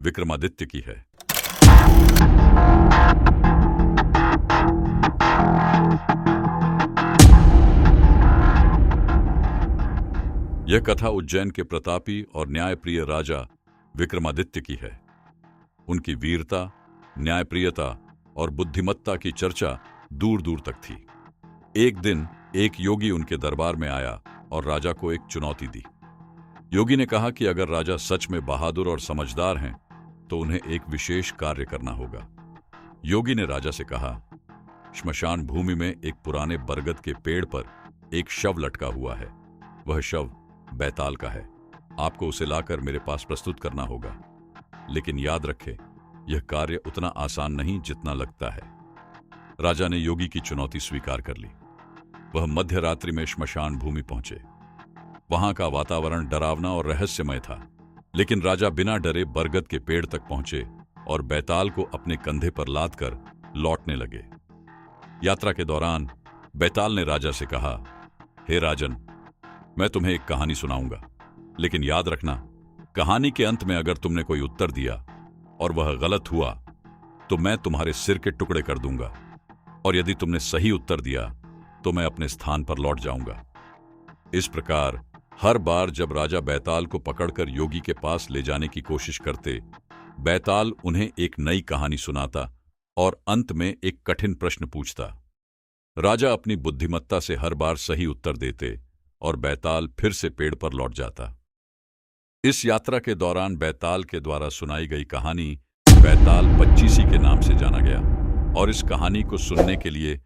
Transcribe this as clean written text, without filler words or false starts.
विक्रमादित्य की है। यह कथा उज्जैन के प्रतापी और न्यायप्रिय राजा विक्रमादित्य की है। उनकी वीरता, न्यायप्रियता और बुद्धिमत्ता की चर्चा दूर दूर तक थी। एक दिन एक योगी उनके दरबार में आया और राजा को एक चुनौती दी। योगी ने कहा कि अगर राजा सच में बहादुर और समझदार हैं तो उन्हें एक विशेष कार्य करना होगा। योगी ने राजा से कहा, श्मशान भूमि में एक पुराने बरगद के पेड़ पर एक शव लटका हुआ है। वह शव बैताल का है। आपको उसे लाकर मेरे पास प्रस्तुत करना होगा। लेकिन याद रखें, यह कार्य उतना आसान नहीं जितना लगता है। राजा ने योगी की चुनौती स्वीकार कर ली। वह मध्य रात्रि में श्मशान भूमि पहुंचे। वहां का वातावरण डरावना और रहस्यमय था, लेकिन राजा बिना डरे बरगद के पेड़ तक पहुंचे और बैताल को अपने कंधे पर लादकर लौटने लगे। यात्रा के दौरान बैताल ने राजा से कहा, हे राजन, मैं तुम्हें एक कहानी सुनाऊंगा, लेकिन याद रखना, कहानी के अंत में अगर तुमने कोई उत्तर दिया और वह गलत हुआ तो मैं तुम्हारे सिर के टुकड़े कर दूंगा, और यदि तुमने सही उत्तर दिया तो मैं अपने स्थान पर लौट जाऊंगा। इस प्रकार हर बार जब राजा बैताल को पकड़कर योगी के पास ले जाने की कोशिश करते, बैताल उन्हें एक नई कहानी सुनाता और अंत में एक कठिन प्रश्न पूछता। राजा अपनी बुद्धिमत्ता से हर बार सही उत्तर देते और बैताल फिर से पेड़ पर लौट जाता। इस यात्रा के दौरान बैताल के द्वारा सुनाई गई कहानी बैताल पच्चीसी के नाम से जाना गया, और इस कहानी को सुनने के लिए